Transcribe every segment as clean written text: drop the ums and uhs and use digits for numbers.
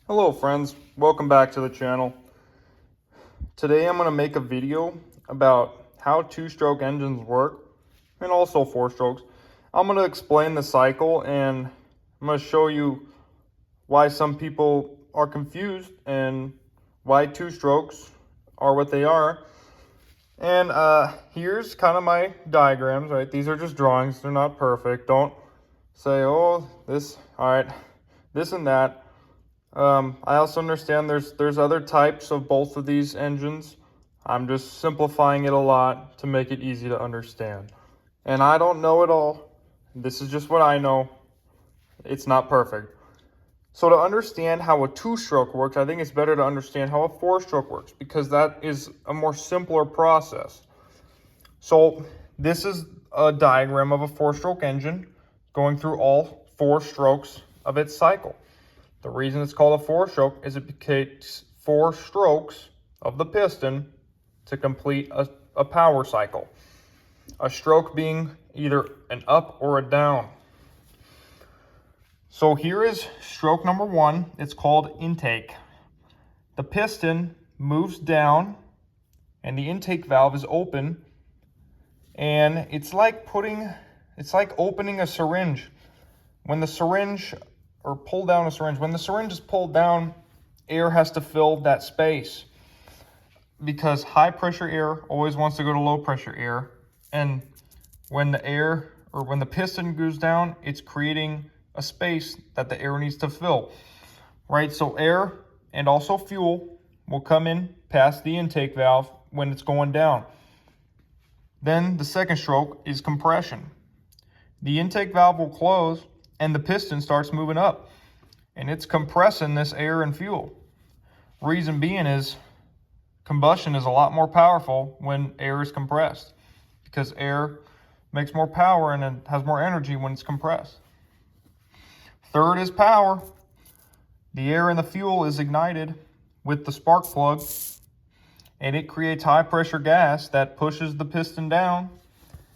Hello friends, welcome back to the channel. Today I'm going to make a video about how two-stroke engines work and also four-strokes. I'm going to explain the cycle and I'm going to show you why some people are confused and why two-strokes are what they are. And here's kind of my diagrams, right? These are just drawings, they're not perfect. Don't say, oh, this, all right, this and that. I also understand there's other types of both of these engines. I'm just simplifying it a lot to make it easy to understand. And I don't know it all. This is just what I know. It's not perfect. So to understand how a two-stroke works, I think it's better to understand how a four-stroke works because that is a more simpler process. So this is a diagram of a four-stroke engine going through all four strokes of its cycle. The reason it's called a four-stroke is it takes 4 strokes of the piston to complete a power cycle. A stroke being either an up or a down. So here is stroke number 1. It's called intake. The piston moves down and the intake valve is open. And it's like opening a syringe. When the syringe or pull down a syringe. When the syringe is pulled down, air has to fill that space because high pressure air always wants to go to low pressure air. And when the piston goes down, it's creating a space that the air needs to fill, right? So air and also fuel will come in past the intake valve when it's going down. Then the second stroke is compression. The intake valve will close and the piston starts moving up and it's compressing this air and fuel. Reason being is combustion is a lot more powerful when air is compressed because air makes more power and it has more energy when it's compressed. Third is power. The air and the fuel is ignited with the spark plug and it creates high pressure gas that pushes the piston down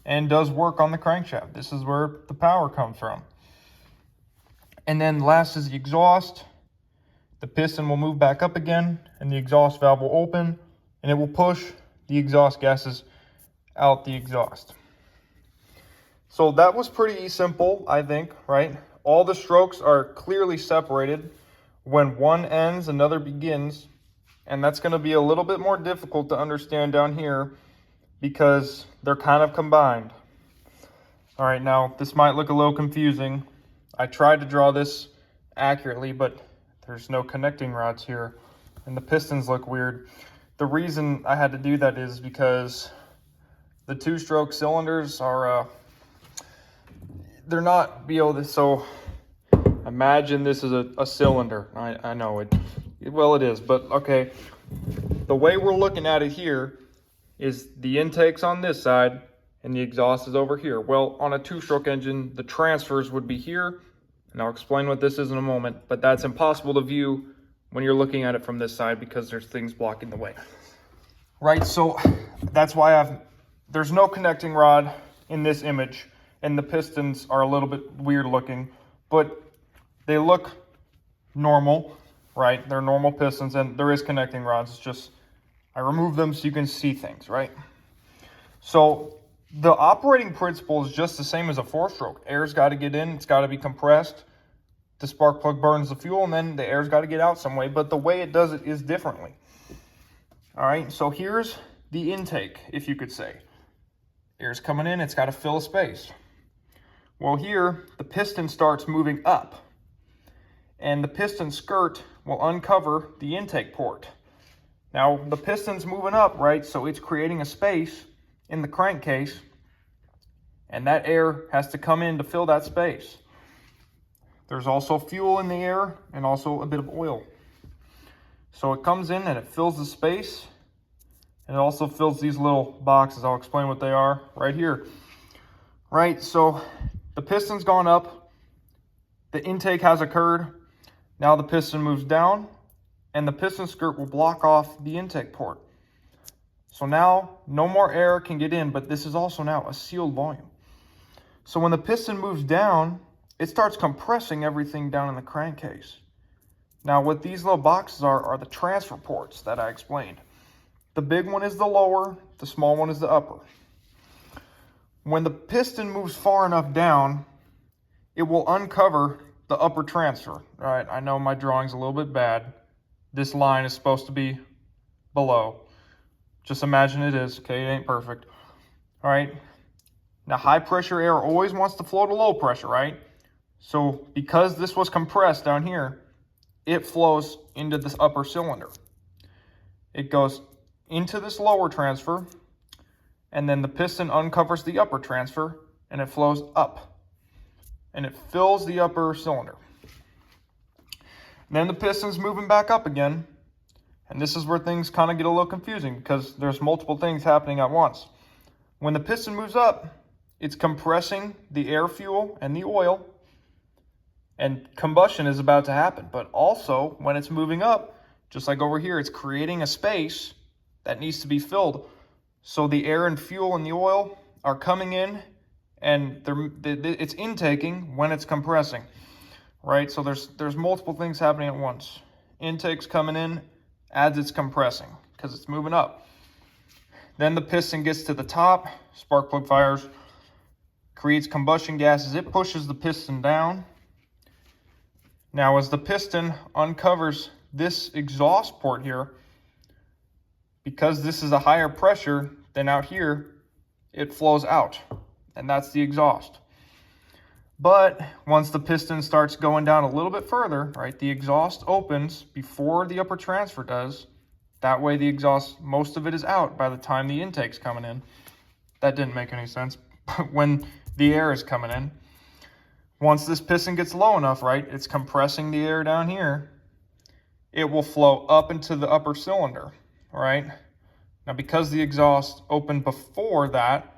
and does work on the crankshaft. This is where the power comes from. And then last is the exhaust. The piston will move back up again and the exhaust valve will open and it will push the exhaust gases out the exhaust. So that was pretty simple, I think, right? All the strokes are clearly separated. When one ends, another begins. And that's going to be a little bit more difficult to understand down here because they're kind of combined. All right, now this might look a little confusing. I tried to draw this accurately, but there's no connecting rods here and the pistons look weird. The reason I had to do that is because the two-stroke cylinders are, they're not so imagine this is a cylinder. I know it, well it is, but okay. The way we're looking at it here is the intake's on this side and the exhaust is over here. Well, on a two-stroke engine, the transfers would be here, and I'll explain what this is in a moment, but that's impossible to view when you're looking at it from this side because there's things blocking the way. Right, so that's why there's no connecting rod in this image, and the pistons are a little bit weird looking, but they look normal, right? They're normal pistons, and there is connecting rods. It's just, I removed them so you can see things, right? So the operating principle is just the same as a four-stroke. Air's got to get in, it's got to be compressed. The spark plug burns the fuel, and then the air's got to get out some way, but the way it does it is differently. All right, so here's the intake, if you could say. Air's coming in, it's got to fill a space. Well, here, the piston starts moving up, and the piston skirt will uncover the intake port. Now, the piston's moving up, right, so it's creating a space in the crankcase, and that air has to come in to fill that space. There's also fuel in the air and also a bit of oil. So it comes in and it fills the space, and it also fills these little boxes. I'll explain what they are right here. Right, so the piston's gone up, the intake has occurred, now the piston moves down, and the piston skirt will block off the intake port. So now no more air can get in, but this is also now a sealed volume. So when the piston moves down, it starts compressing everything down in the crankcase. Now what these little boxes are the transfer ports that I explained. The big one is the lower, the small one is the upper. When the piston moves far enough down, it will uncover the upper transfer. All right, I know my drawing's a little bit bad. This line is supposed to be below. Just imagine it is, okay? It ain't perfect. All right. Now, high pressure air always wants to flow to low pressure, right? So because this was compressed down here, it flows into this upper cylinder. It goes into this lower transfer, and then the piston uncovers the upper transfer, and it flows up, and it fills the upper cylinder. And then the piston's moving back up again, and this is where things kind of get a little confusing because there's multiple things happening at once. When the piston moves up, it's compressing the air fuel and the oil, and combustion is about to happen. But also, when it's moving up, just like over here, it's creating a space that needs to be filled. So the air and fuel and the oil are coming in, and it's intaking when it's compressing, right? So there's multiple things happening at once. Intake's coming in as it's compressing because it's moving up. Then the piston gets to the top, spark plug fires, creates combustion gases. It pushes the piston down. Now, as the piston uncovers this exhaust port here, because this is a higher pressure than out here, it flows out, and that's the exhaust. But once the piston starts going down a little bit further, right, the exhaust opens before the upper transfer does. That way the exhaust, most of it is out by the time the intake's coming in. That didn't make any sense. But when the air is coming in, once this piston gets low enough, right, it's compressing the air down here, it will flow up into the upper cylinder, right? Now, because the exhaust opened before that,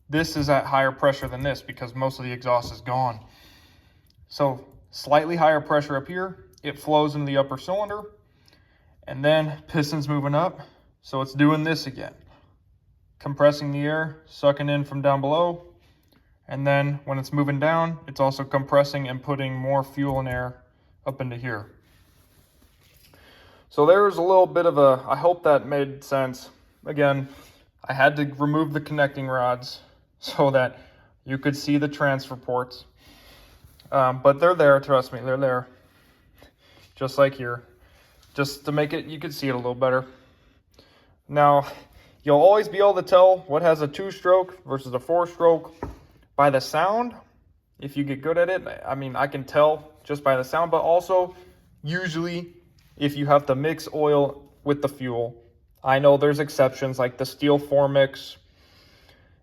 this is at higher pressure than this because most of the exhaust is gone. So slightly higher pressure up here, it flows into the upper cylinder, and then piston's moving up, so it's doing this again. Compressing the air, sucking in from down below, and then when it's moving down, it's also compressing and putting more fuel and air up into here. So there's a little bit of I hope that made sense. Again, I had to remove the connecting rods so that you could see the transfer ports. But they're there, trust me, they're there. Just like here. Just to make it, you could see it a little better. Now, you'll always be able to tell what has a 2-stroke versus a 4-stroke by the sound. If you get good at it, I mean, I can tell just by the sound, but also usually if you have to mix oil with the fuel. I know there's exceptions like the Steel 4Mix,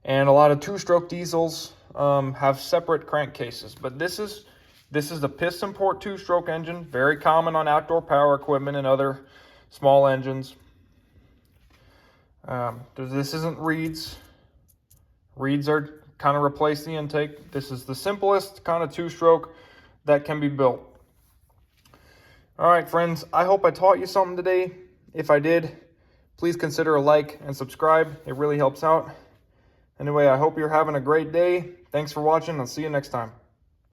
and a lot of 2-stroke diesels have separate crankcases, but this is the piston port 2-stroke engine, very common on outdoor power equipment and other small engines. This isn't reeds. Reeds are kind of replace the intake. This is the simplest kind of 2-stroke that can be built. All right, friends, I hope I taught you something today. If I did, please consider a like and subscribe. It really helps out. Anyway, I hope you're having a great day. Thanks for watching. I'll see you next time.